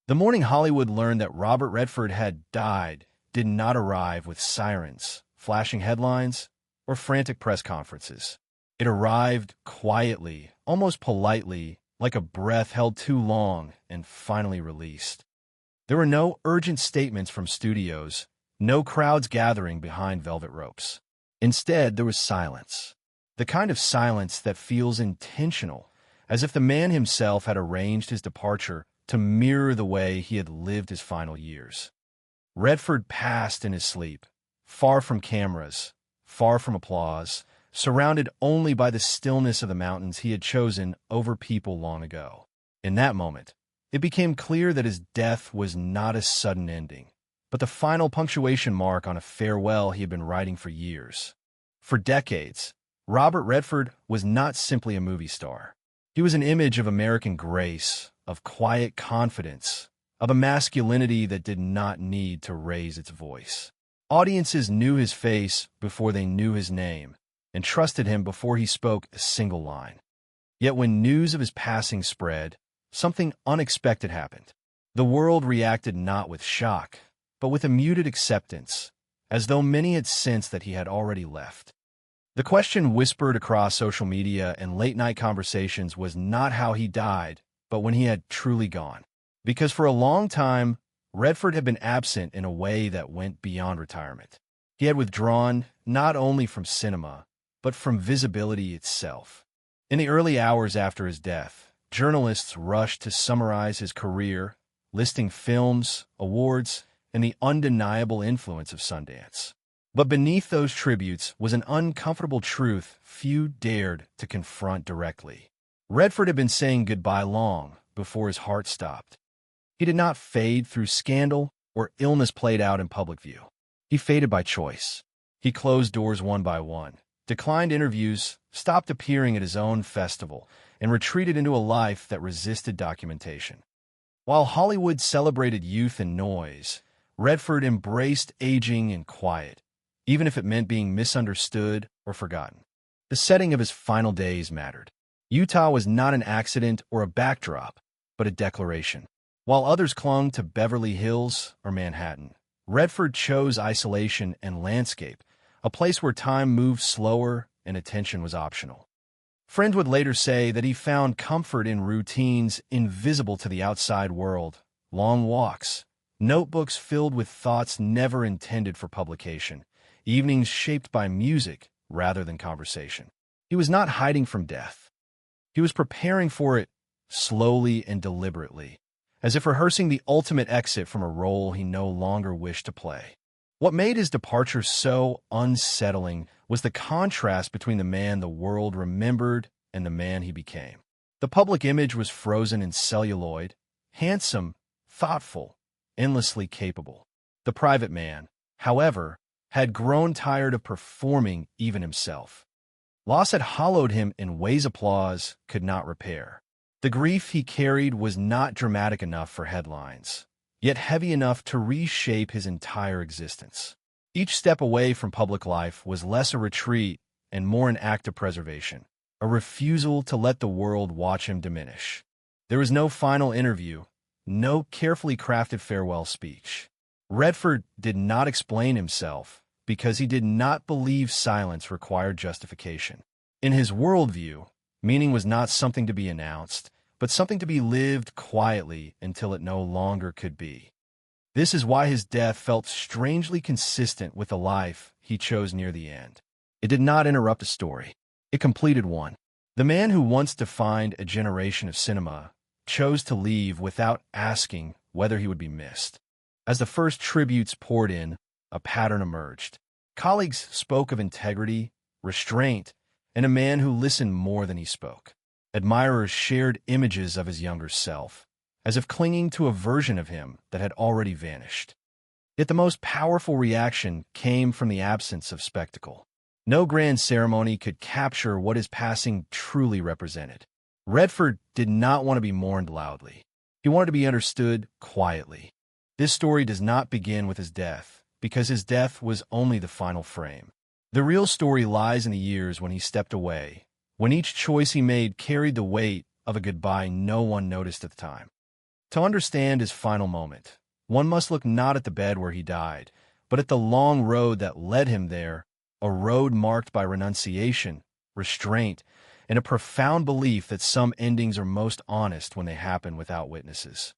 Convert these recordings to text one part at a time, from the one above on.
The morning Hollywood learned that Robert Redford had died did not arrive with sirens, flashing headlines, or frantic press conferences. It arrived quietly, almost politely, like a breath held too long and finally released. There were no urgent statements from studios, no crowds gathering behind velvet ropes. Instead, there was silence. The kind of silence that feels intentional, as if the man himself had arranged his departure to mirror the way he had lived his final years. Redford passed in his sleep, far from cameras, far from applause, surrounded only by the stillness of the mountains he had chosen over people long ago. In that moment, it became clear that his death was not a sudden ending, but the final punctuation mark on a farewell he had been writing for years. For decades, Robert Redford was not simply a movie star. He was an image of American grace, of quiet confidence, of a masculinity that did not need to raise its voice. Audiences knew his face before they knew his name, and trusted him before he spoke a single line. Yet when news of his passing spread, something unexpected happened. The world reacted not with shock, but with a muted acceptance, as though many had sensed that he had already left. The question whispered across social media and late-night conversations was not how he died, but when he had truly gone. Because for a long time, Redford had been absent in a way that went beyond retirement. He had withdrawn not only from cinema, but from visibility itself. In the early hours after his death, journalists rushed to summarize his career, listing films, awards, and the undeniable influence of Sundance. But beneath those tributes was an uncomfortable truth few dared to confront directly. Redford had been saying goodbye long before his heart stopped. He did not fade through scandal or illness played out in public view. He faded by choice. He closed doors one by one, declined interviews, stopped appearing at his own festival, and retreated into a life that resisted documentation. While Hollywood celebrated youth and noise, Redford embraced aging and quiet, even if it meant being misunderstood or forgotten. The setting of his final days mattered. Utah was not an accident or a backdrop, but a declaration. While others clung to Beverly Hills or Manhattan, Redford chose isolation and landscape, a place where time moved slower and attention was optional. Friends would later say that he found comfort in routines invisible to the outside world, long walks, notebooks filled with thoughts never intended for publication, evenings shaped by music rather than conversation. He was not hiding from death. He was preparing for it slowly and deliberately, as if rehearsing the ultimate exit from a role he no longer wished to play. What made his departure so unsettling was the contrast between the man the world remembered and the man he became. The public image was frozen in celluloid, handsome, thoughtful, endlessly capable. The private man, however, had grown tired of performing even himself. Loss had hollowed him in ways applause could not repair. The grief he carried was not dramatic enough for headlines, yet heavy enough to reshape his entire existence. Each step away from public life was less a retreat and more an act of preservation, a refusal to let the world watch him diminish. There was no final interview, no carefully crafted farewell speech. Redford did not explain himself because he did not believe silence required justification. In his worldview, meaning was not something to be announced, but something to be lived quietly until it no longer could be. This is why his death felt strangely consistent with the life he chose near the end. It did not interrupt a story. It completed one. The man who once defined a generation of cinema chose to leave without asking whether he would be missed. As the first tributes poured in, a pattern emerged. Colleagues spoke of integrity, restraint, and a man who listened more than he spoke. Admirers shared images of his younger self, as if clinging to a version of him that had already vanished. Yet the most powerful reaction came from the absence of spectacle. No grand ceremony could capture what his passing truly represented. Redford did not want to be mourned loudly. He wanted to be understood quietly. This story does not begin with his death, because his death was only the final frame. The real story lies in the years when he stepped away, when each choice he made carried the weight of a goodbye no one noticed at the time. To understand his final moment, one must look not at the bed where he died, but at the long road that led him there, a road marked by renunciation, restraint, and a profound belief that some endings are most honest when they happen without witnesses.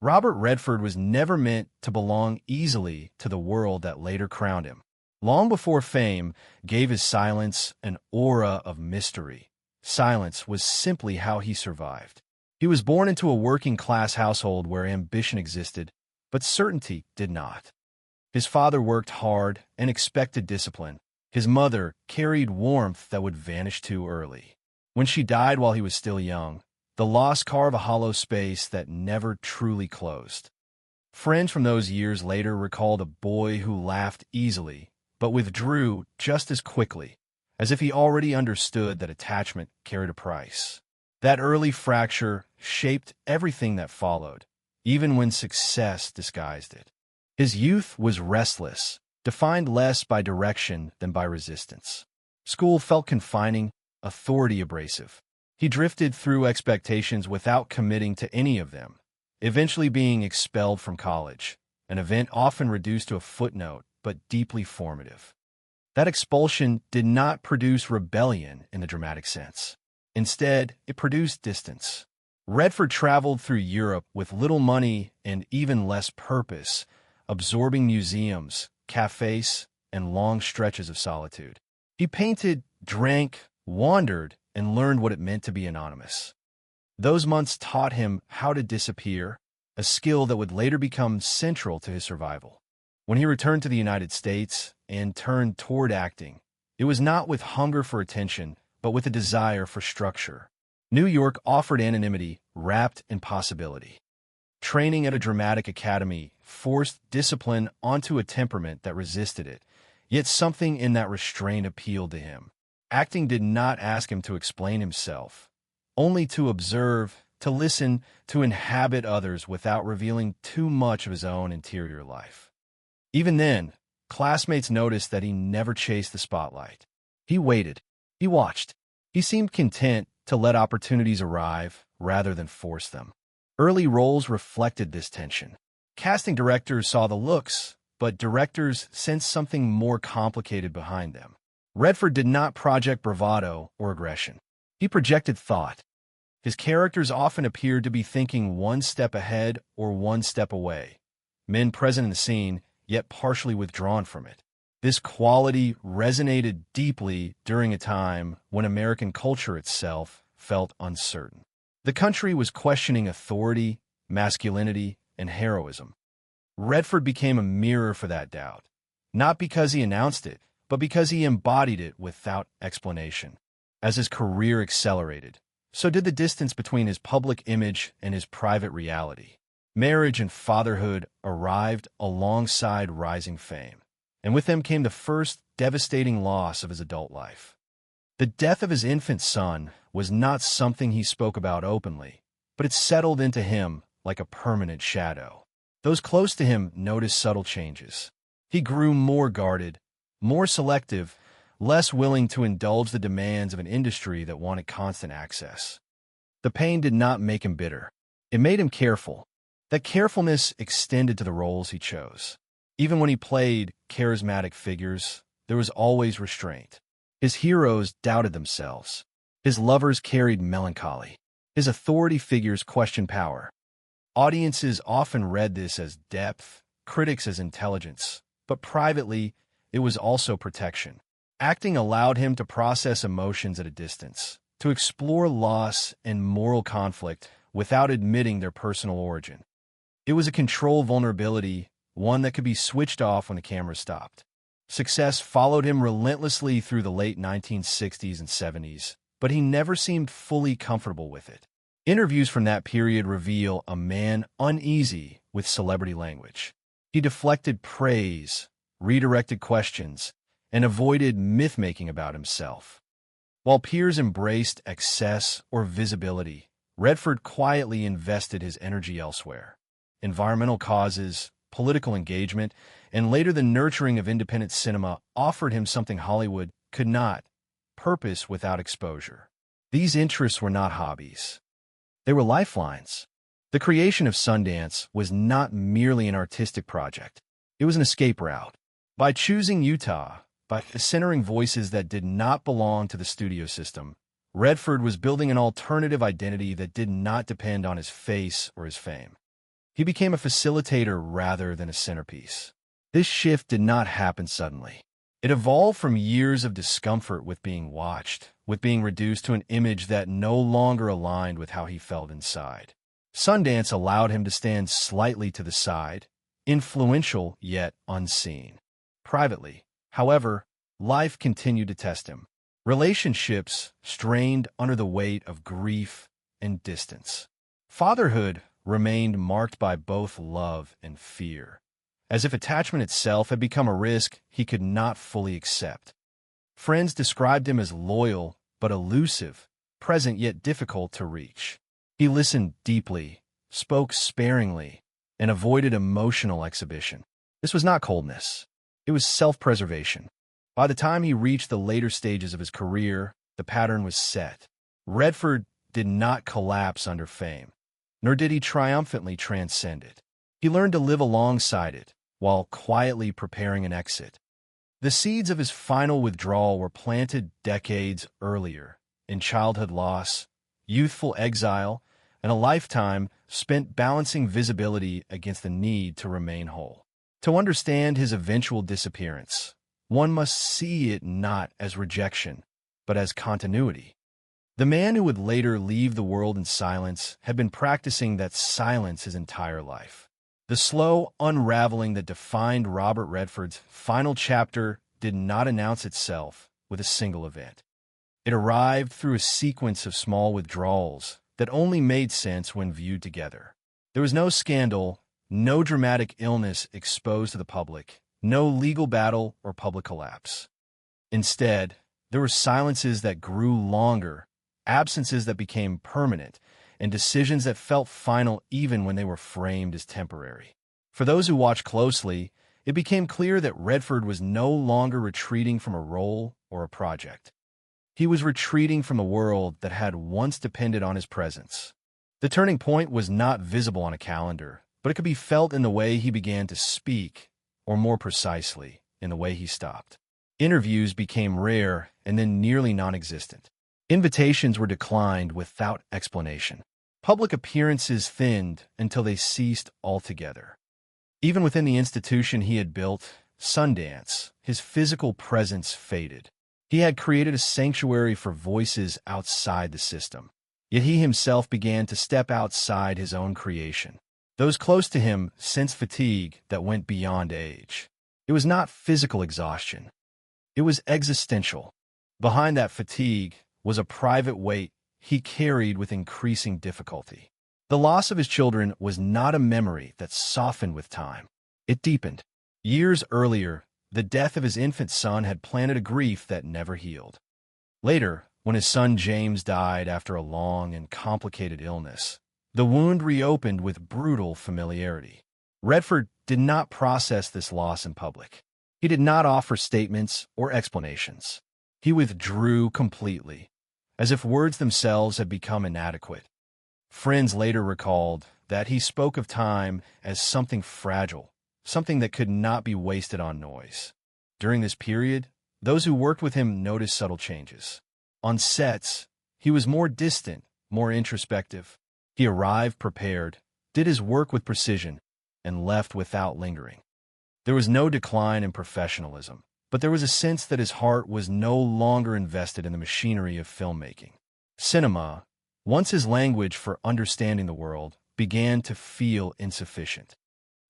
Robert Redford was never meant to belong easily to the world that later crowned him. Long before fame gave his silence an aura of mystery, silence was simply how he survived. He was born into a working-class household where ambition existed, but certainty did not. His father worked hard and expected discipline. His mother carried warmth that would vanish too early. When she died while he was still young, the loss carved a hollow space that never truly closed. Friends from those years later recalled a boy who laughed easily, but withdrew just as quickly, as if he already understood that attachment carried a price. That early fracture shaped everything that followed, even when success disguised it. His youth was restless, defined less by direction than by resistance. School felt confining, authority abrasive. He drifted through expectations without committing to any of them, eventually being expelled from college, an event often reduced to a footnote but deeply formative. That expulsion did not produce rebellion in the dramatic sense. Instead, it produced distance. Redford traveled through Europe with little money and even less purpose, absorbing museums, cafes, and long stretches of solitude. He painted, drank, wandered, and learned what it meant to be anonymous. Those months taught him how to disappear, a skill that would later become central to his survival. When he returned to the United States and turned toward acting, it was not with hunger for attention, but with a desire for structure. New York offered anonymity wrapped in possibility. Training at a dramatic academy forced discipline onto a temperament that resisted it, yet something in that restraint appealed to him. Acting did not ask him to explain himself, only to observe, to listen, to inhabit others without revealing too much of his own interior life. Even then, classmates noticed that he never chased the spotlight. He waited. He watched. He seemed content to let opportunities arrive rather than force them. Early roles reflected this tension. Casting directors saw the looks, but directors sensed something more complicated behind them. Redford did not project bravado or aggression. He projected thought. His characters often appeared to be thinking one step ahead or one step away, men present in the scene, yet partially withdrawn from it. This quality resonated deeply during a time when American culture itself felt uncertain. The country was questioning authority, masculinity, and heroism. Redford became a mirror for that doubt, not because he announced it, but because he embodied it without explanation. As his career accelerated, so did the distance between his public image and his private reality. Marriage and fatherhood arrived alongside rising fame, and with them came the first devastating loss of his adult life. The death of his infant son was not something he spoke about openly, but it settled into him like a permanent shadow. Those close to him noticed subtle changes. He grew more guarded, more selective, less willing to indulge the demands of an industry that wanted constant access. The pain did not make him bitter. It made him careful. That carefulness extended to the roles he chose. Even when he played charismatic figures, there was always restraint. His heroes doubted themselves. His lovers carried melancholy. His authority figures questioned power. Audiences often read this as depth, critics as intelligence, but privately, it was also protection. Acting allowed him to process emotions at a distance, to explore loss and moral conflict without admitting their personal origin. It was a control vulnerability, one that could be switched off when the camera stopped. Success followed him relentlessly through the late 1960s and 70s, but he never seemed fully comfortable with it. Interviews from that period reveal a man uneasy with celebrity language. He deflected praise, redirected questions, and avoided myth-making about himself. While peers embraced excess or visibility, Redford quietly invested his energy elsewhere. Environmental causes, political engagement, and later the nurturing of independent cinema offered him something Hollywood could not: purpose without exposure. These interests were not hobbies. They were lifelines. The creation of Sundance was not merely an artistic project. It was an escape route. By choosing Utah, by centering voices that did not belong to the studio system, Redford was building an alternative identity that did not depend on his face or his fame. He became a facilitator rather than a centerpiece. This shift did not happen suddenly. It evolved from years of discomfort with being watched, with being reduced to an image that no longer aligned with how he felt inside. Sundance allowed him to stand slightly to the side, influential yet unseen. Privately, however, life continued to test him. Relationships strained under the weight of grief and distance. Fatherhood remained marked by both love and fear, as if attachment itself had become a risk he could not fully accept. Friends described him as loyal but elusive, present yet difficult to reach. He listened deeply, spoke sparingly, and avoided emotional exhibition. This was not coldness. It was self-preservation. By the time he reached the later stages of his career, the pattern was set. Redford did not collapse under fame, nor did he triumphantly transcend it. He learned to live alongside it, while quietly preparing an exit. The seeds of his final withdrawal were planted decades earlier, in childhood loss, youthful exile, and a lifetime spent balancing visibility against the need to remain whole. To understand his eventual disappearance, one must see it not as rejection, but as continuity. The man who would later leave the world in silence had been practicing that silence his entire life. The slow unraveling that defined Robert Redford's final chapter did not announce itself with a single event. It arrived through a sequence of small withdrawals that only made sense when viewed together. There was no scandal, no dramatic illness exposed to the public, no legal battle or public collapse. Instead, there were silences that grew longer, absences that became permanent, and decisions that felt final even when they were framed as temporary. For those who watched closely, it became clear that Redford was no longer retreating from a role or a project. He was retreating from a world that had once depended on his presence. The turning point was not visible on a calendar, but it could be felt in the way he began to speak, or more precisely, in the way he stopped. Interviews became rare and then nearly non-existent. Invitations were declined without explanation. Public appearances thinned until they ceased altogether. Even within the institution he had built, Sundance, his physical presence faded. He had created a sanctuary for voices outside the system. Yet he himself began to step outside his own creation. Those close to him sensed fatigue that went beyond age. It was not physical exhaustion. It was existential. Behind that fatigue was a private weight he carried with increasing difficulty. The loss of his children was not a memory that softened with time. It deepened. Years earlier, the death of his infant son had planted a grief that never healed. Later, when his son James died after a long and complicated illness, the wound reopened with brutal familiarity. Redford did not process this loss in public. He did not offer statements or explanations. He withdrew completely, as if words themselves had become inadequate. Friends later recalled that he spoke of time as something fragile, something that could not be wasted on noise. During this period, those who worked with him noticed subtle changes. On sets, he was more distant, more introspective. He arrived prepared, did his work with precision, and left without lingering. There was no decline in professionalism, but there was a sense that his heart was no longer invested in the machinery of filmmaking. Cinema, once his language for understanding the world, began to feel insufficient.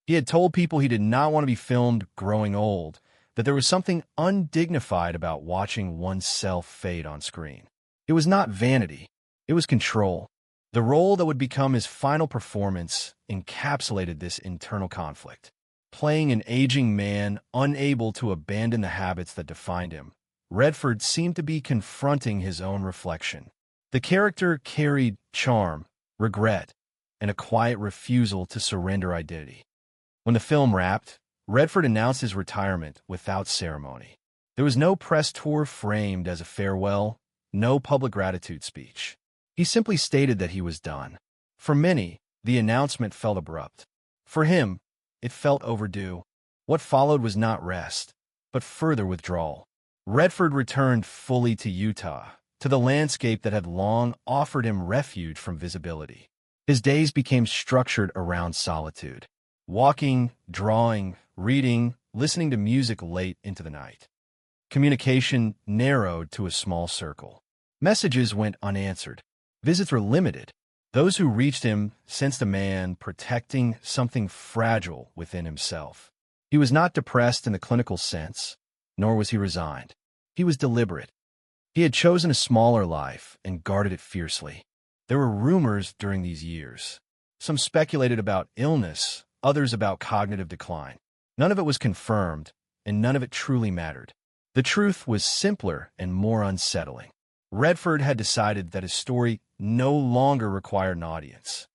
He had told people he did not want to be filmed growing old, that there was something undignified about watching oneself fade on screen. It was not vanity, it was control. The role that would become his final performance encapsulated this internal conflict. Playing an aging man unable to abandon the habits that defined him, Redford seemed to be confronting his own reflection. The character carried charm, regret, and a quiet refusal to surrender identity. When the film wrapped, Redford announced his retirement without ceremony. There was no press tour framed as a farewell, no public gratitude speech. He simply stated that he was done. For many, The announcement felt abrupt. For him, it felt overdue. What followed was not rest, but further withdrawal. Redford returned fully to Utah, to the landscape that had long offered him refuge from visibility. His days became structured around solitude. Walking, drawing, reading, listening to music late into the night. Communication narrowed to a small circle. Messages went unanswered. Visits were limited. Those who reached him sensed a man protecting something fragile within himself. He was not depressed in the clinical sense, nor was he resigned. He was deliberate. He had chosen a smaller life and guarded it fiercely. There were rumors during these years. Some speculated about illness, others about cognitive decline. None of it was confirmed, and none of it truly mattered. The truth was simpler and more unsettling. Redford had decided that his story no longer required an audience.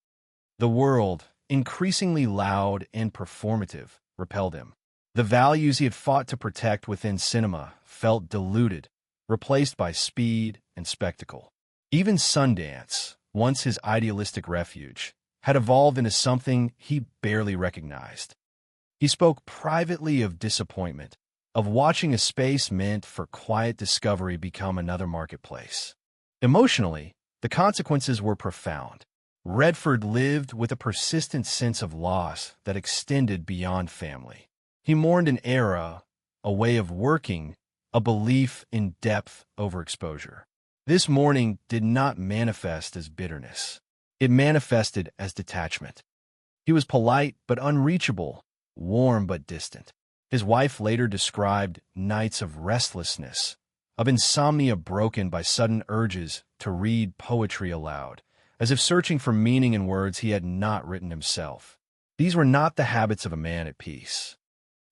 The world, increasingly loud and performative, repelled him. The values he had fought to protect within cinema felt diluted, replaced by speed and spectacle. Even Sundance, once his idealistic refuge, had evolved into something he barely recognized. He spoke privately of disappointment, of watching a space meant for quiet discovery become another marketplace. Emotionally, the consequences were profound. Redford lived with a persistent sense of loss that extended beyond family. He mourned an era, a way of working, a belief in depth over exposure. This mourning did not manifest as bitterness. It manifested as detachment. He was polite but unreachable, warm but distant. His wife later described nights of restlessness, of insomnia broken by sudden urges to read poetry aloud, as if searching for meaning in words he had not written himself. These were not the habits of a man at peace.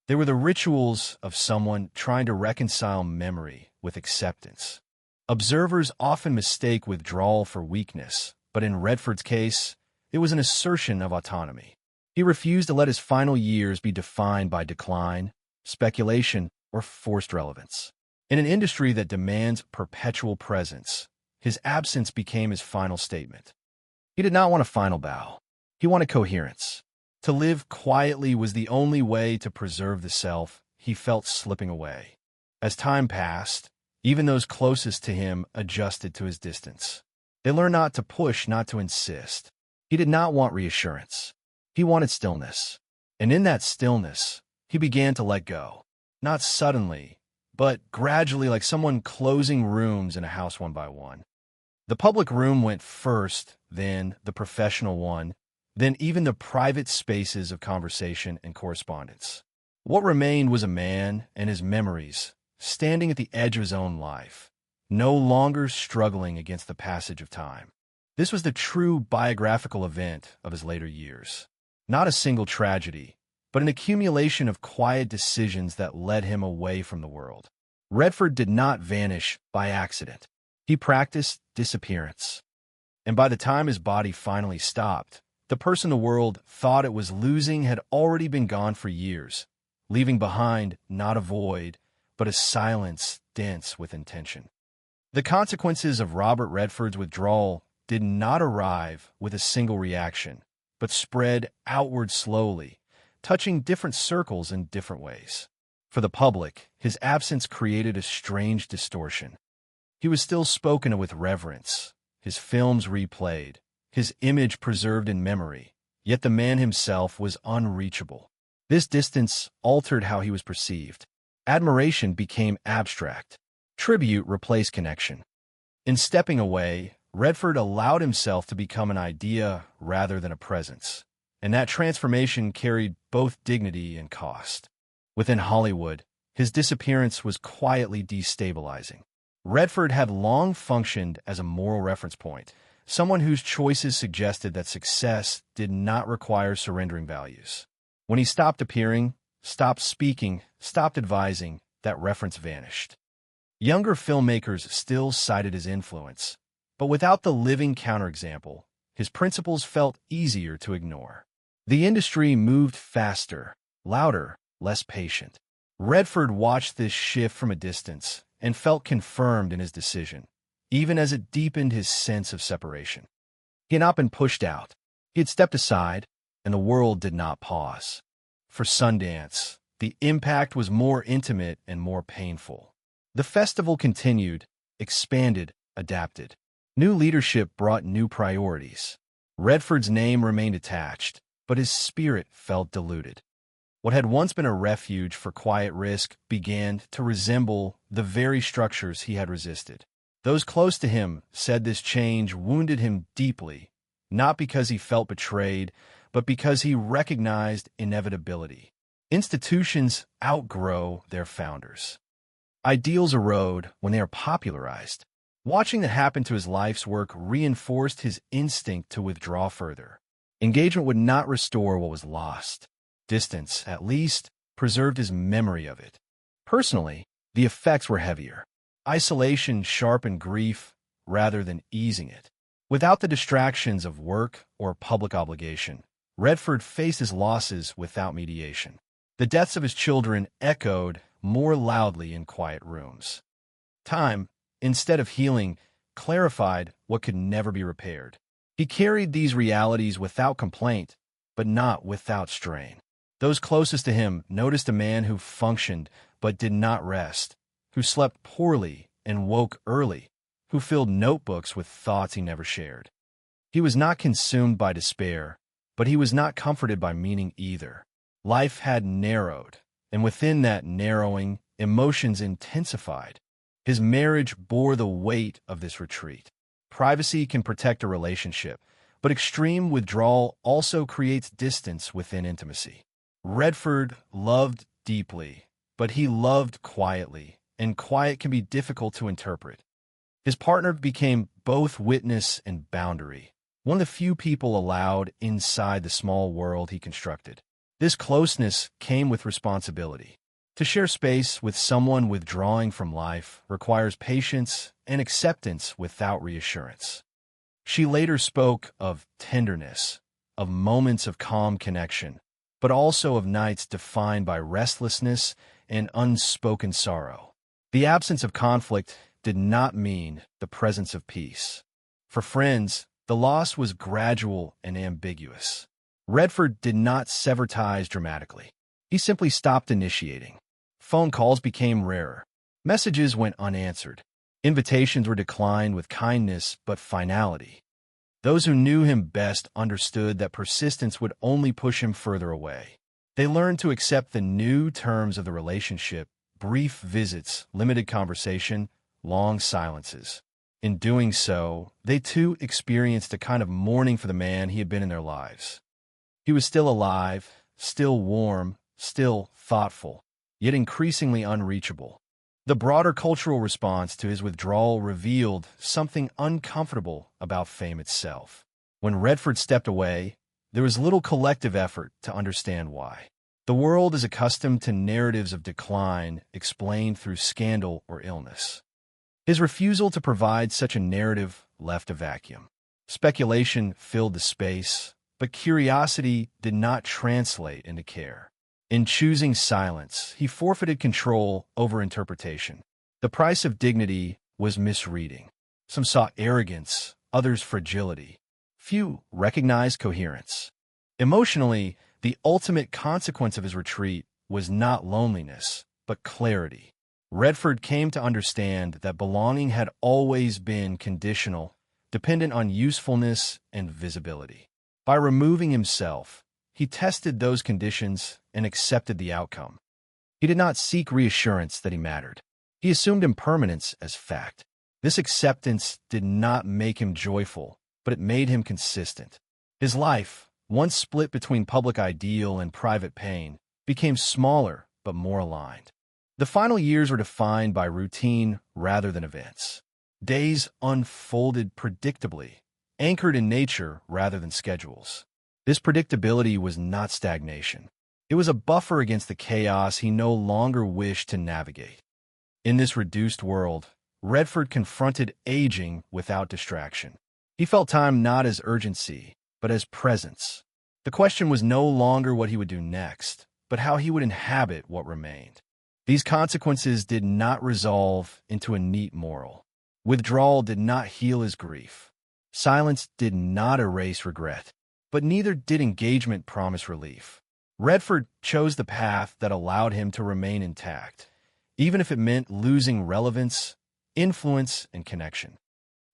They were the rituals of someone trying to reconcile memory with acceptance. Observers often mistake withdrawal for weakness, but in Redford's case, it was an assertion of autonomy. He refused to let his final years be defined by decline, speculation, or forced relevance. In an industry that demands perpetual presence, his absence became his final statement. He did not want a final bow. He wanted coherence. To live quietly was the only way to preserve the self he felt slipping away. As time passed, even those closest to him adjusted to his distance. They learned not to push, not to insist. He did not want reassurance. He wanted stillness. And in that stillness, he began to let go. Not suddenly, but gradually, like someone closing rooms in a house one by one. The public room went first, then the professional one, then even the private spaces of conversation and correspondence. What remained was a man and his memories, standing at the edge of his own life, no longer struggling against the passage of time. This was the true biographical event of his later years. Not a single tragedy, but an accumulation of quiet decisions that led him away from the world. Redford did not vanish by accident. He practiced disappearance. And by the time his body finally stopped, the person the world thought it was losing had already been gone for years, leaving behind not a void, but a silence dense with intention. The consequences of Robert Redford's withdrawal did not arrive with a single reaction, but spread outward slowly, touching different circles in different ways. For the public, his absence created a strange distortion. He was still spoken of with reverence, his films replayed, his image preserved in memory, yet the man himself was unreachable. This distance altered how he was perceived. Admiration became abstract. Tribute replaced connection. In stepping away, Redford allowed himself to become an idea rather than a presence, and that transformation carried both dignity and cost. Within Hollywood, his disappearance was quietly destabilizing. Redford had long functioned as a moral reference point, someone whose choices suggested that success did not require surrendering values. When he stopped appearing, stopped speaking, stopped advising, that reference vanished. Younger filmmakers still cited his influence, but without the living counterexample, his principles felt easier to ignore. The industry moved faster, louder, less patient. Redford watched this shift from a distance and felt confirmed in his decision, even as it deepened his sense of separation. He had not been pushed out. He had stepped aside, and the world did not pause. For Sundance, the impact was more intimate and more painful. The festival continued, expanded, adapted. New leadership brought new priorities. Redford's name remained attached, but his spirit felt diluted. What had once been a refuge for quiet risk began to resemble the very structures he had resisted. Those close to him said this change wounded him deeply, not because he felt betrayed, but because he recognized inevitability. Institutions outgrow their founders. Ideals erode when they are popularized. Watching that happen to his life's work reinforced his instinct to withdraw further. Engagement would not restore what was lost. Distance, at least, preserved his memory of it. Personally, the effects were heavier. Isolation sharpened grief rather than easing it. Without the distractions of work or public obligation, Redford faced his losses without mediation. The deaths of his children echoed more loudly in quiet rooms. Time, instead of healing, clarified what could never be repaired. He carried these realities without complaint, but not without strain. Those closest to him noticed a man who functioned but did not rest, who slept poorly and woke early, who filled notebooks with thoughts he never shared. He was not consumed by despair, but he was not comforted by meaning either. Life had narrowed, and within that narrowing, emotions intensified. His marriage bore the weight of this retreat. Privacy can protect a relationship, but extreme withdrawal also creates distance within intimacy. Redford loved deeply, but he loved quietly, and quiet can be difficult to interpret. His partner became both witness and boundary, one of the few people allowed inside the small world he constructed. This closeness came with responsibility. To share space with someone withdrawing from life requires patience and acceptance without reassurance. She later spoke of tenderness, of moments of calm connection, but also of nights defined by restlessness and unspoken sorrow. The absence of conflict did not mean the presence of peace. For friends, the loss was gradual and ambiguous. Redford did not sever ties dramatically. He simply stopped initiating. Phone calls became rarer. Messages went unanswered. Invitations were declined with kindness but finality. Those who knew him best understood that persistence would only push him further away. They learned to accept the new terms of the relationship: brief visits, limited conversation, long silences. In doing so, they too experienced a kind of mourning for the man he had been in their lives. He was still alive, still warm, still thoughtful, yet increasingly unreachable. The broader cultural response to his withdrawal revealed something uncomfortable about fame itself. When Redford stepped away, there was little collective effort to understand why. The world is accustomed to narratives of decline explained through scandal or illness. His refusal to provide such a narrative left a vacuum. Speculation filled the space, but curiosity did not translate into care. In choosing silence, he forfeited control over interpretation. The price of dignity was misreading. Some saw arrogance, others fragility. Few recognized coherence. Emotionally, the ultimate consequence of his retreat was not loneliness, but clarity. Redford came to understand that belonging had always been conditional, dependent on usefulness and visibility. By removing himself, he tested those conditions and accepted the outcome. He did not seek reassurance that he mattered. He assumed impermanence as fact. This acceptance did not make him joyful, but it made him consistent. His life, once split between public ideal and private pain, became smaller but more aligned. The final years were defined by routine rather than events. Days unfolded predictably, anchored in nature rather than schedules. This predictability was not stagnation. It was a buffer against the chaos he no longer wished to navigate. In this reduced world, Redford confronted aging without distraction. He felt time not as urgency, but as presence. The question was no longer what he would do next, but how he would inhabit what remained. These consequences did not resolve into a neat moral. Withdrawal did not heal his grief. Silence did not erase regret. but neither did engagement promise relief. Redford chose the path that allowed him to remain intact, even if it meant losing relevance, influence, and connection.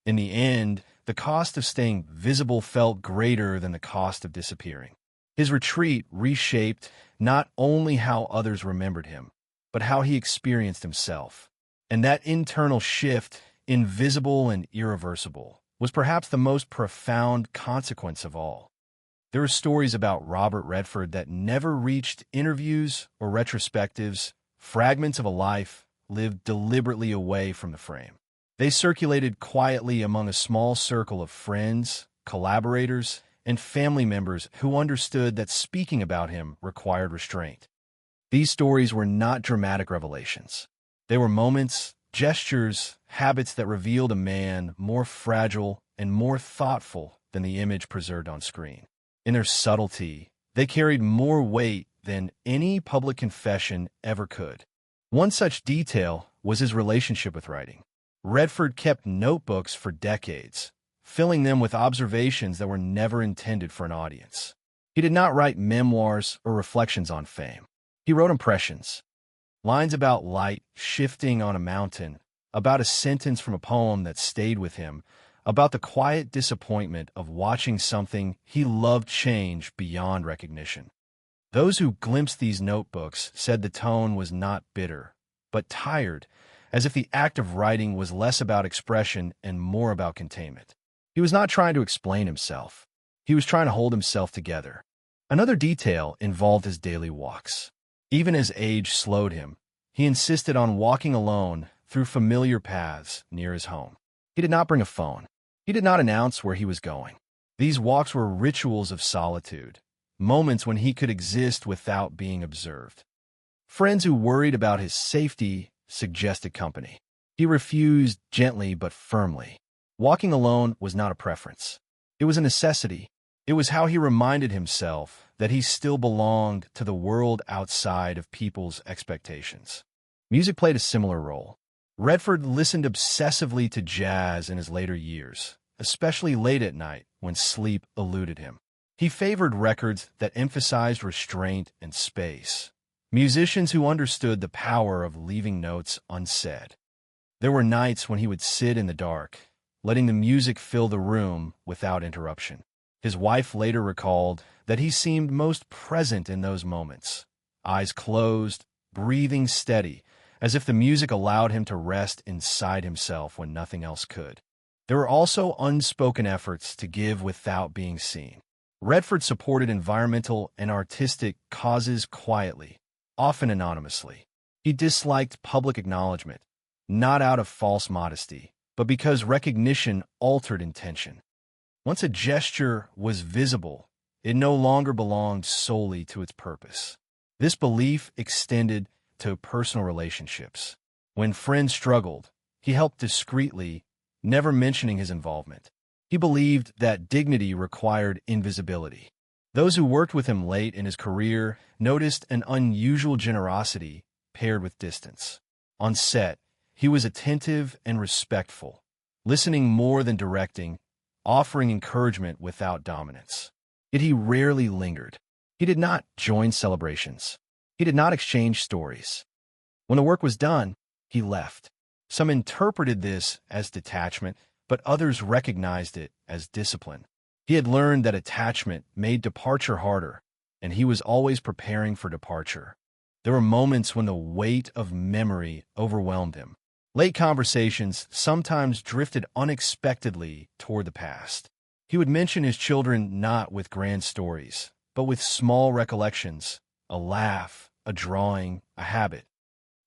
In the end, the cost of staying visible felt greater than the cost of disappearing. His retreat reshaped not only how others remembered him, but how he experienced himself. And that internal shift, invisible and irreversible, was perhaps the most profound consequence of all. There are stories about Robert Redford that never reached interviews or retrospectives, fragments of a life lived deliberately away from the frame. They circulated quietly among a small circle of friends, collaborators, and family members who understood that speaking about him required restraint. These stories were not dramatic revelations. They were moments, gestures, habits that revealed a man more fragile and more thoughtful than the image preserved on screen. In their subtlety, they carried more weight than any public confession ever could. One such detail was his relationship with writing. Redford kept notebooks for decades, filling them with observations that were never intended for an audience. He did not write memoirs or reflections on fame. He wrote impressions, lines about light shifting on a mountain, about a sentence from a poem that stayed with him, about the quiet disappointment of watching something he loved change beyond recognition. Those who glimpsed these notebooks said the tone was not bitter, but tired, as if the act of writing was less about expression and more about containment. He was not trying to explain himself. He was trying to hold himself together. Another detail involved his daily walks. Even as age slowed him, he insisted on walking alone through familiar paths near his home. He did not bring a phone. He did not announce where he was going. These walks were rituals of solitude, moments when he could exist without being observed. Friends who worried about his safety suggested company. He refused gently but firmly. Walking alone was not a preference. It was a necessity. It was how he reminded himself that he still belonged to the world outside of people's expectations. Music played a similar role. Redford listened obsessively to jazz in his later years, especially late at night when sleep eluded him. He favored records that emphasized restraint and space, musicians who understood the power of leaving notes unsaid. There were nights when he would sit in the dark, letting the music fill the room without interruption. His wife later recalled that he seemed most present in those moments, eyes closed, breathing steady, as if the music allowed him to rest inside himself when nothing else could. There were also unspoken efforts to give without being seen. Redford supported environmental and artistic causes quietly, often anonymously. He disliked public acknowledgement, not out of false modesty, but because recognition altered intention. Once a gesture was visible, it no longer belonged solely to its purpose. This belief extended to personal relationships. When friends struggled, he helped discreetly, never mentioning his involvement. He believed that dignity required invisibility. Those who worked with him late in his career noticed an unusual generosity paired with distance. On set, he was attentive and respectful, listening more than directing, offering encouragement without dominance. Yet he rarely lingered. He did not join celebrations. He did not exchange stories. When the work was done, he left. Some interpreted this as detachment, but others recognized it as discipline. He had learned that attachment made departure harder, and he was always preparing for departure. There were moments when the weight of memory overwhelmed him. Late conversations sometimes drifted unexpectedly toward the past. He would mention his children not with grand stories, but with small recollections, a laugh, a drawing, a habit.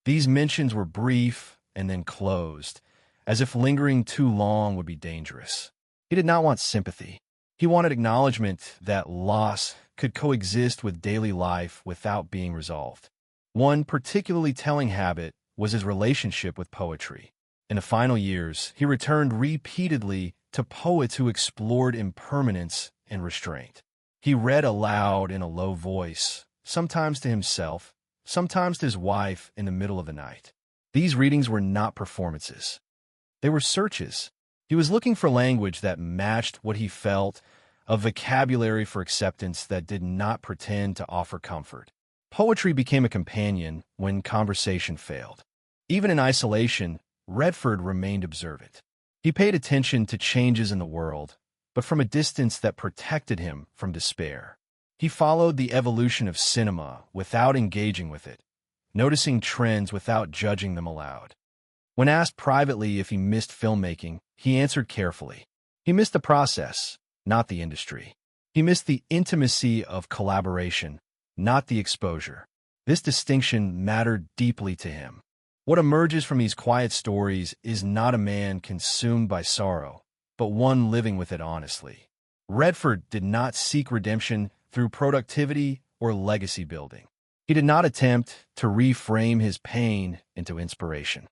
These mentions were brief and then closed, as if lingering too long would be dangerous. He did not want sympathy. He wanted acknowledgement that loss could coexist with daily life without being resolved. One particularly telling habit was his relationship with poetry. In the final years, he returned repeatedly to poets who explored impermanence and restraint. He read aloud in a low voice, sometimes to himself, sometimes to his wife in the middle of the night. These readings were not performances. They were searches. He was looking for language that matched what he felt, a vocabulary for acceptance that did not pretend to offer comfort. Poetry became a companion when conversation failed. Even in isolation, Redford remained observant. He paid attention to changes in the world, but from a distance that protected him from despair. He followed the evolution of cinema without engaging with it, noticing trends without judging them aloud. When asked privately if he missed filmmaking, he answered carefully. He missed the process, not the industry. He missed the intimacy of collaboration, not the exposure. This distinction mattered deeply to him. What emerges from these quiet stories is not a man consumed by sorrow, but one living with it honestly. Redford did not seek redemption through productivity or legacy building. He did not attempt to reframe his pain into inspiration.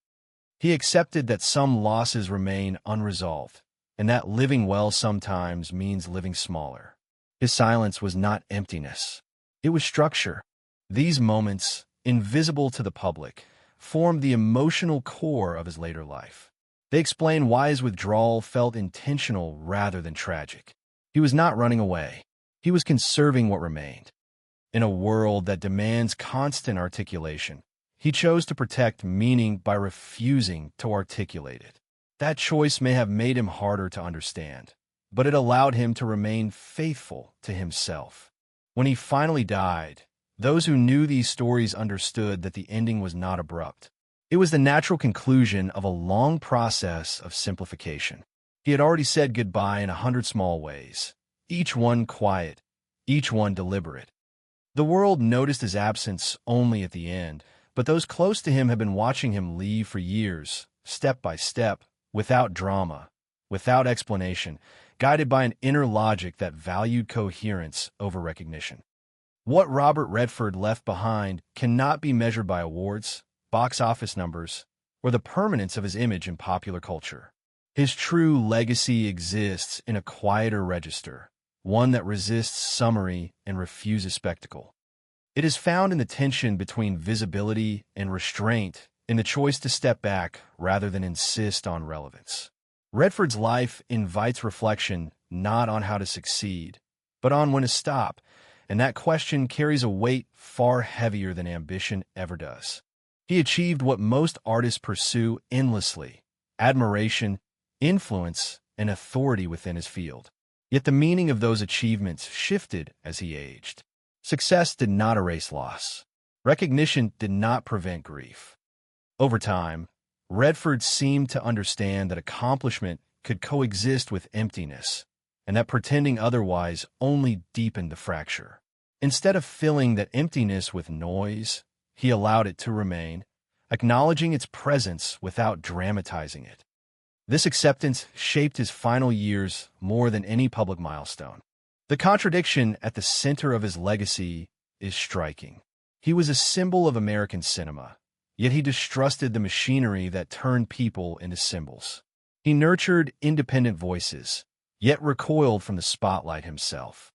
He accepted that some losses remain unresolved, and that living well sometimes means living smaller. His silence was not emptiness. It was structure. These moments, invisible to the public, formed the emotional core of his later life. They explain why his withdrawal felt intentional rather than tragic. He was not running away. He was conserving what remained. In a world that demands constant articulation, he chose to protect meaning by refusing to articulate it. That choice may have made him harder to understand, but it allowed him to remain faithful to himself. When he finally died, those who knew these stories understood that the ending was not abrupt. It was the natural conclusion of a long process of simplification. He had already said goodbye in 100 small ways, each one quiet, each one deliberate. The world noticed his absence only at the end, but those close to him had been watching him leave for years, step by step, without drama, without explanation, guided by an inner logic that valued coherence over recognition. What Robert Redford left behind cannot be measured by awards, box office numbers, or the permanence of his image in popular culture. His true legacy exists in a quieter register, one that resists summary and refuses spectacle. It is found in the tension between visibility and restraint, in the choice to step back rather than insist on relevance. Redford's life invites reflection not on how to succeed, but on when to stop, and that question carries a weight far heavier than ambition ever does. He achieved what most artists pursue endlessly: admiration, influence, and authority within his field. Yet the meaning of those achievements shifted as he aged. Success did not erase loss. Recognition did not prevent grief. Over time, Redford seemed to understand that accomplishment could coexist with emptiness, and that pretending otherwise only deepened the fracture. Instead of filling that emptiness with noise, he allowed it to remain, acknowledging its presence without dramatizing it. This acceptance shaped his final years more than any public milestone. The contradiction at the center of his legacy is striking. He was a symbol of American cinema, yet he distrusted the machinery that turned people into symbols. He nurtured independent voices, yet recoiled from the spotlight himself.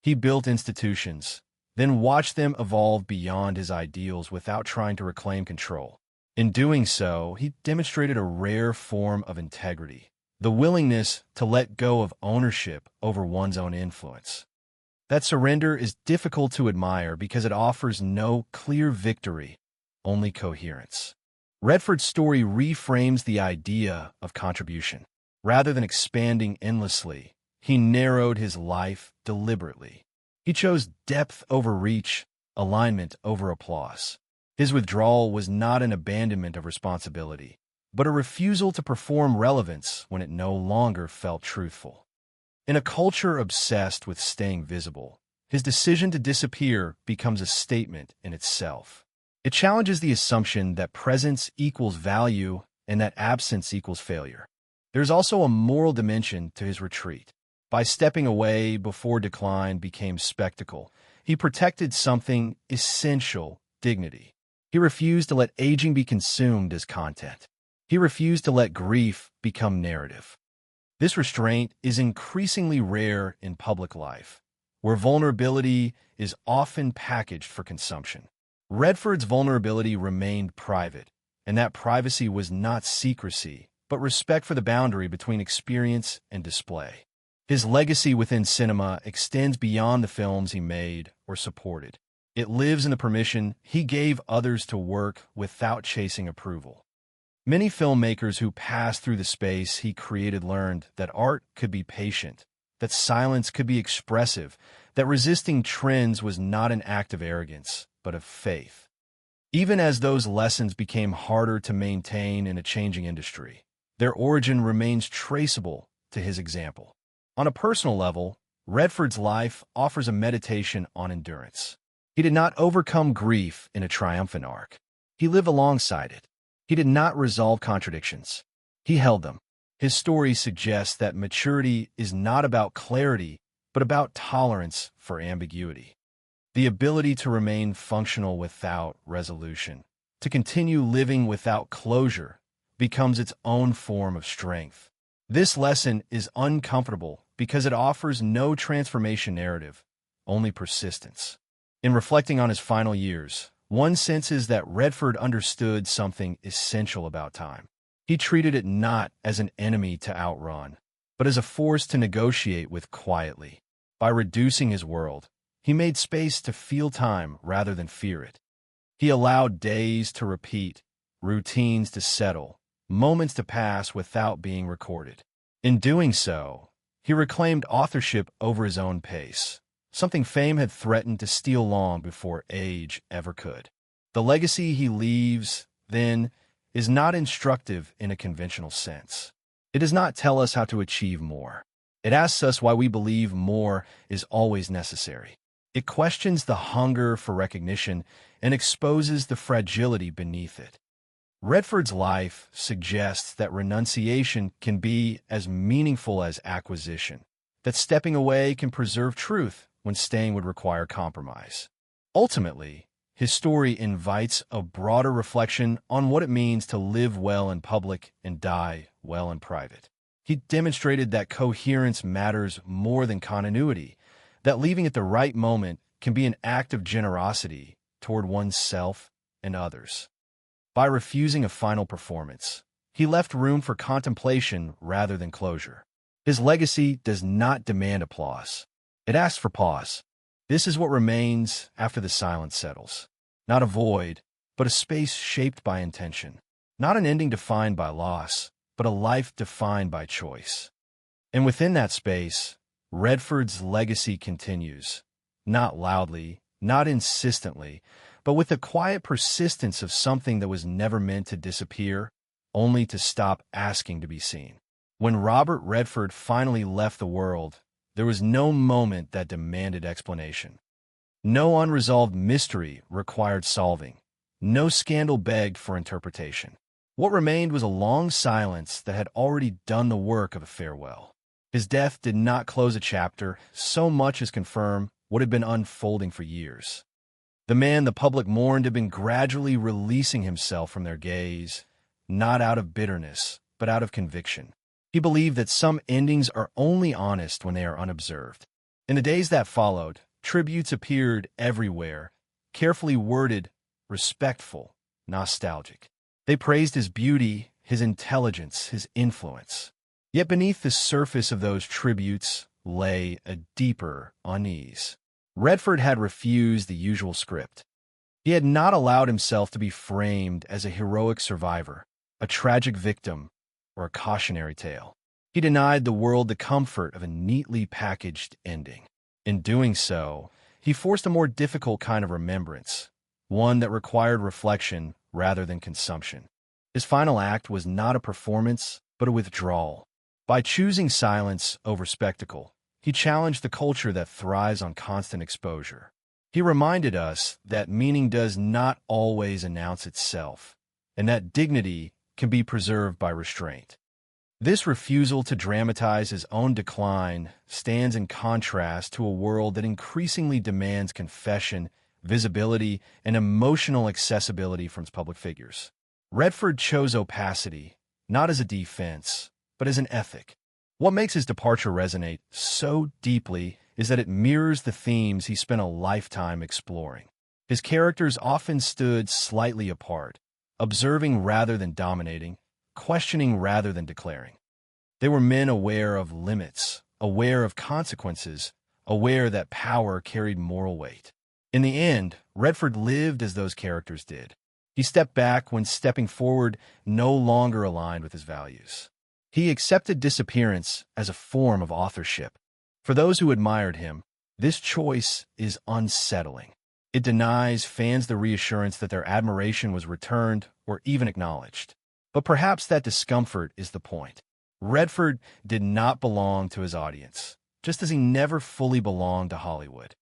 He built institutions, then watched them evolve beyond his ideals without trying to reclaim control. In doing so, he demonstrated a rare form of integrity, the willingness to let go of ownership over one's own influence. That surrender is difficult to admire because it offers no clear victory, only coherence. Redford's story reframes the idea of contribution. Rather than expanding endlessly, he narrowed his life deliberately. He chose depth over reach, alignment over applause. His withdrawal was not an abandonment of responsibility, but a refusal to perform relevance when it no longer felt truthful. In a culture obsessed with staying visible, his decision to disappear becomes a statement in itself. It challenges the assumption that presence equals value and that absence equals failure. There's also a moral dimension to his retreat. By stepping away before decline became spectacle, he protected something essential: dignity. He refused to let aging be consumed as content. He refused to let grief become narrative. This restraint is increasingly rare in public life, where vulnerability is often packaged for consumption. Redford's vulnerability remained private, and that privacy was not secrecy, but respect for the boundary between experience and display. His legacy within cinema extends beyond the films he made or supported. It lives in the permission he gave others to work without chasing approval. Many filmmakers who passed through the space he created learned that art could be patient, that silence could be expressive, that resisting trends was not an act of arrogance, but of faith. Even as those lessons became harder to maintain in a changing industry, their origin remains traceable to his example. On a personal level, Redford's life offers a meditation on endurance. He did not overcome grief in a triumphant arc. He lived alongside it. He did not resolve contradictions. He held them. His story suggests that maturity is not about clarity, but about tolerance for ambiguity. The ability to remain functional without resolution, to continue living without closure, becomes its own form of strength. This lesson is uncomfortable because it offers no transformation narrative, only persistence. In reflecting on his final years, one senses that Redford understood something essential about time. He treated it not as an enemy to outrun, but as a force to negotiate with quietly. By reducing his world, he made space to feel time rather than fear it. He allowed days to repeat, routines to settle, moments to pass without being recorded. In doing so, he reclaimed authorship over his own pace, something fame had threatened to steal long before age ever could. The legacy he leaves, then, is not instructive in a conventional sense. It does not tell us how to achieve more. It asks us why we believe more is always necessary. It questions the hunger for recognition and exposes the fragility beneath it. Redford's life suggests that renunciation can be as meaningful as acquisition, that stepping away can preserve truth when staying would require compromise. Ultimately, his story invites a broader reflection on what it means to live well in public and die well in private. He demonstrated that coherence matters more than continuity, that leaving at the right moment can be an act of generosity toward oneself and others. By refusing a final performance, he left room for contemplation rather than closure. His legacy does not demand applause. It asks for pause. This is what remains after the silence settles. Not a void, but a space shaped by intention. Not an ending defined by loss, but a life defined by choice. And within that space, Redford's legacy continues, not loudly, not insistently, but with the quiet persistence of something that was never meant to disappear, only to stop asking to be seen. When Robert Redford finally left the world, there was no moment that demanded explanation. No unresolved mystery required solving. No scandal begged for interpretation. What remained was a long silence that had already done the work of a farewell. His death did not close a chapter so much as confirm what had been unfolding for years. The man the public mourned had been gradually releasing himself from their gaze, not out of bitterness, but out of conviction. He believed that some endings are only honest when they are unobserved. In the days that followed, tributes appeared everywhere, carefully worded, respectful, nostalgic. They praised his beauty, his intelligence, his influence. Yet beneath the surface of those tributes lay a deeper unease. Redford had refused the usual script. He had not allowed himself to be framed as a heroic survivor, a tragic victim, or a cautionary tale. He denied the world the comfort of a neatly packaged ending. In doing so, he forced a more difficult kind of remembrance, one that required reflection rather than consumption. His final act was not a performance, but a withdrawal. By choosing silence over spectacle, he challenged the culture that thrives on constant exposure. He reminded us that meaning does not always announce itself, and that dignity can be preserved by restraint. This refusal to dramatize his own decline stands in contrast to a world that increasingly demands confession, visibility, and emotional accessibility from its public figures. Redford chose opacity, not as a defense, but as an ethic. What makes his departure resonate so deeply is that it mirrors the themes he spent a lifetime exploring. His characters often stood slightly apart, observing rather than dominating, questioning rather than declaring. They were men aware of limits, aware of consequences, aware that power carried moral weight. In the end, Redford lived as those characters did. He stepped back when stepping forward no longer aligned with his values. He accepted disappearance as a form of authorship. For those who admired him, this choice is unsettling. It denies fans the reassurance that their admiration was returned or even acknowledged. But perhaps that discomfort is the point. Redford did not belong to his audience, just as he never fully belonged to Hollywood.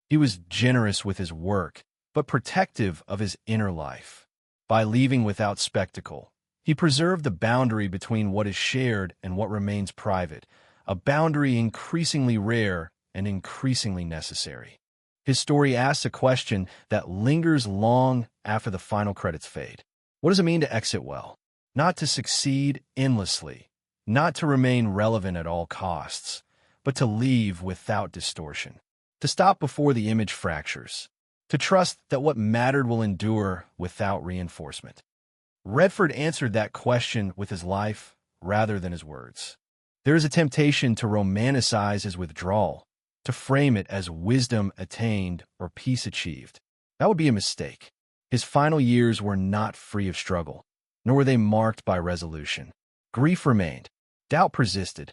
He was generous with his work, but protective of his inner life. By leaving without spectacle, he preserved the boundary between what is shared and what remains private, a boundary increasingly rare and increasingly necessary. His story asks a question that lingers long after the final credits fade. What does it mean to exit well? Not to succeed endlessly, not to remain relevant at all costs, but to leave without distortion, to stop before the image fractures, to trust that what mattered will endure without reinforcement. Redford answered that question with his life rather than his words. There is a temptation to romanticize his withdrawal, to frame it as wisdom attained or peace achieved. That would be a mistake. His final years were not free of struggle, nor were they marked by resolution. Grief remained. Doubt persisted.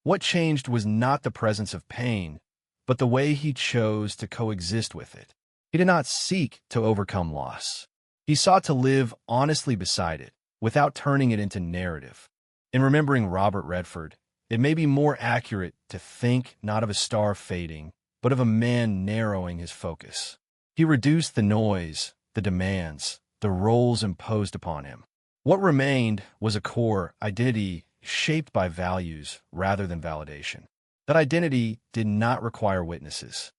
What changed was not the presence of pain, but the way he chose to coexist with it. He did not seek to overcome loss. He sought to live honestly beside it, without turning it into narrative. In remembering Robert Redford, it may be more accurate to think not of a star fading, but of a man narrowing his focus. He reduced the noise, the demands, the roles imposed upon him. What remained was a core identity shaped by values rather than validation. That identity did not require witnesses.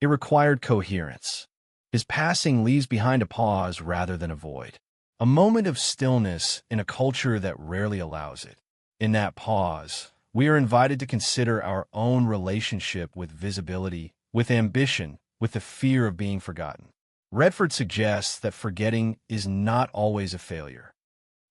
It required coherence. His passing leaves behind a pause rather than a void, a moment of stillness in a culture that rarely allows it. In that pause, we are invited to consider our own relationship with visibility, with ambition, with the fear of being forgotten. Redford suggests that forgetting is not always a failure.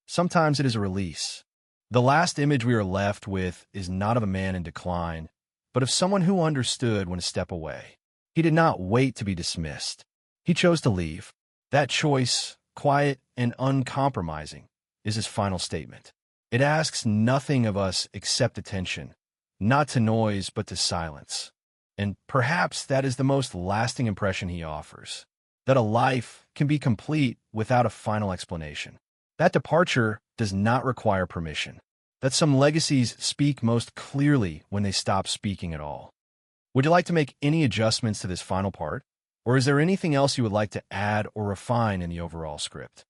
Sometimes it is a release. The last image we are left with is not of a man in decline, but of someone who understood when to step away. He did not wait to be dismissed. He chose to leave. That choice, quiet and uncompromising, is his final statement. It asks nothing of us except attention, not to noise but to silence. And perhaps that is the most lasting impression he offers, that a life can be complete without a final explanation. That departure does not require permission, that some legacies speak most clearly when they stop speaking at all. Would you like to make any adjustments to this final part? Or is there anything else you would like to add or refine in the overall script?